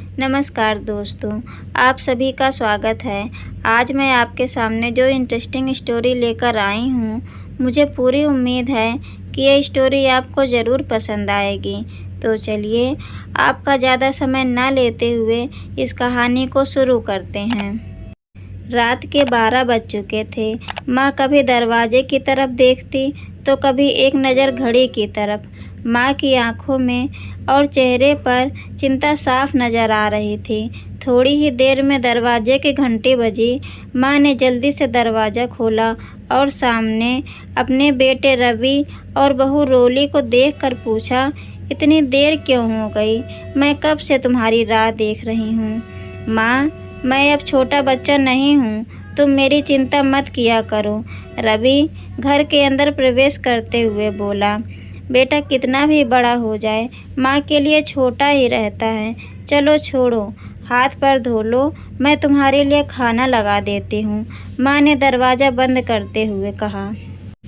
नमस्कार दोस्तों, आप सभी का स्वागत है। आज मैं आपके सामने जो इंटरेस्टिंग स्टोरी लेकर आई हूँ, मुझे पूरी उम्मीद है कि ये स्टोरी आपको ज़रूर पसंद आएगी। तो चलिए, आपका ज़्यादा समय ना लेते हुए इस कहानी को शुरू करते हैं। रात के 12 बज चुके थे। माँ कभी दरवाजे की तरफ देखती तो कभी एक नज़र घड़ी की तरफ। माँ की आंखों में और चेहरे पर चिंता साफ नज़र आ रही थी। थोड़ी ही देर में दरवाजे की घंटी बजी। माँ ने जल्दी से दरवाज़ा खोला और सामने अपने बेटे रवि और बहू रोली को देखकर पूछा, इतनी देर क्यों हो गई? मैं कब से तुम्हारी राह देख रही हूँ। माँ, मैं अब छोटा बच्चा नहीं हूँ, तुम मेरी चिंता मत किया करो। रवि घर के अंदर प्रवेश करते हुए बोला, बेटा कितना भी बड़ा हो जाए माँ के लिए छोटा ही रहता है। चलो छोड़ो, हाथ पैर धो लो, मैं तुम्हारे लिए खाना लगा देती हूँ। माँ ने दरवाज़ा बंद करते हुए कहा।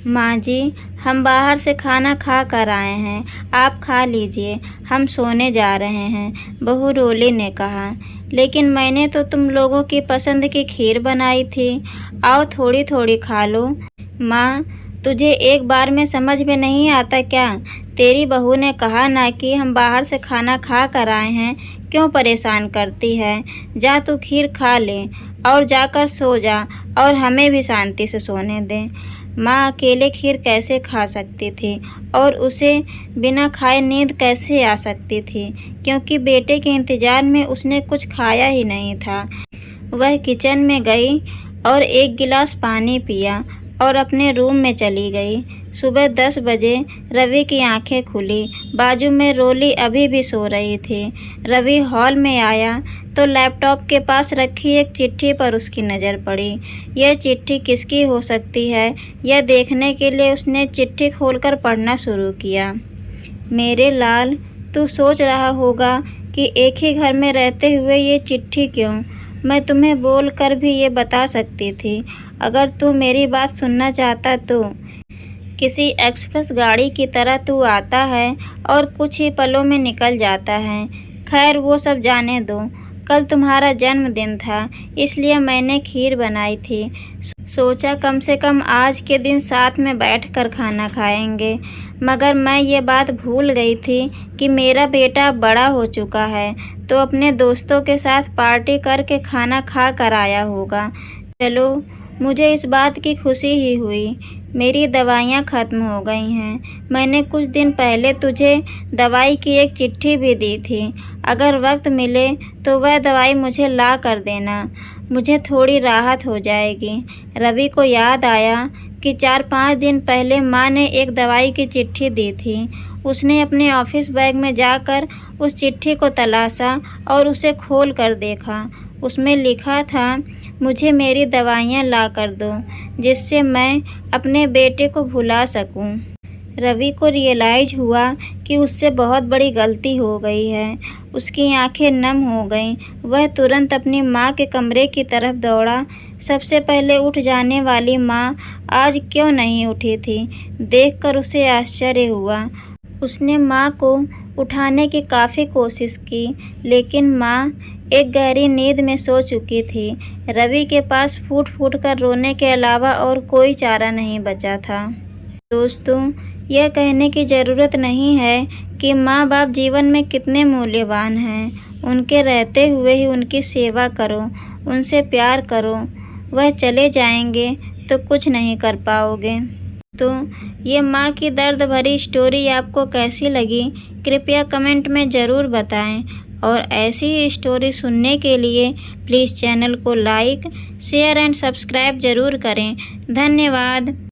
माँ जी, हम बाहर से खाना खा कर आए हैं, आप खा लीजिए, हम सोने जा रहे हैं, बहू रोली ने कहा। लेकिन मैंने तो तुम लोगों की पसंद की खीर बनाई थी, आओ थोड़ी थोड़ी खा लो। माँ, तुझे एक बार में समझ में नहीं आता क्या? तेरी बहू ने कहा ना कि हम बाहर से खाना खा कर आए हैं, क्यों परेशान करती है? जा तू खीर खा ले और जाकर सो जा और हमें भी शांति से सोने दे। माँ अकेले खीर कैसे खा सकती थी और उसे बिना खाए नींद कैसे आ सकती थी, क्योंकि बेटे के इंतज़ार में उसने कुछ खाया ही नहीं था। वह किचन में गई और एक गिलास पानी पिया और अपने रूम में चली गई। सुबह 10 बजे रवि की आंखें खुली। बाजू में रोली अभी भी सो रही थी। रवि हॉल में आया तो लैपटॉप के पास रखी एक चिट्ठी पर उसकी नज़र पड़ी। यह चिट्ठी किसकी हो सकती है, यह देखने के लिए उसने चिट्ठी खोलकर पढ़ना शुरू किया। मेरे लाल, तू सोच रहा होगा कि एक ही घर में रहते हुए ये चिट्ठी क्यों? मैं तुम्हें बोल कर भी ये बता सकती थी। अगर तू मेरी बात सुनना चाहता तो किसी एक्सप्रेस गाड़ी की तरह तू आता है और कुछ ही पलों में निकल जाता है। खैर वो सब जाने दो। कल तुम्हारा जन्मदिन था, इसलिए मैंने खीर बनाई थी। सोचा कम से कम आज के दिन साथ में बैठकर खाना खाएंगे। मगर मैं ये बात भूल गई थी कि मेरा बेटा बड़ा हो चुका है, तो अपने दोस्तों के साथ पार्टी करके खाना खा कर आया होगा। चलो, मुझे इस बात की खुशी ही हुई। मेरी दवाइयाँ ख़त्म हो गई हैं। मैंने कुछ दिन पहले तुझे दवाई की एक चिट्ठी भी दी थी। अगर वक्त मिले तो वह दवाई मुझे ला कर देना, मुझे थोड़ी राहत हो जाएगी। रवि को याद आया कि 4-5 दिन पहले माँ ने एक दवाई की चिट्ठी दी थी। उसने अपने ऑफिस बैग में जाकर उस चिट्ठी को तलाशा और उसे खोल कर देखा। उसमें लिखा था, मुझे मेरी दवाइयाँ ला कर दो, जिससे मैं अपने बेटे को भुला सकूं। रवि को रियलाइज़ हुआ कि उससे बहुत बड़ी गलती हो गई है। उसकी आंखें नम हो गईं। वह तुरंत अपनी माँ के कमरे की तरफ दौड़ा। सबसे पहले उठ जाने वाली माँ आज क्यों नहीं उठी थी, देखकर उसे आश्चर्य हुआ। उसने माँ को उठाने की काफ़ी कोशिश की, लेकिन माँ एक गहरी नींद में सो चुकी थी। रवि के पास फूट फूट कर रोने के अलावा और कोई चारा नहीं बचा था। दोस्तों, यह कहने की ज़रूरत नहीं है कि माँ बाप जीवन में कितने मूल्यवान हैं। उनके रहते हुए ही उनकी सेवा करो, उनसे प्यार करो। वह चले जाएंगे तो कुछ नहीं कर पाओगे। तो ये माँ की दर्द भरी स्टोरी आपको कैसी लगी, कृपया कमेंट में ज़रूर बताएं। और ऐसी ही स्टोरी सुनने के लिए प्लीज़ चैनल को लाइक, शेयर एंड सब्सक्राइब ज़रूर करें। धन्यवाद।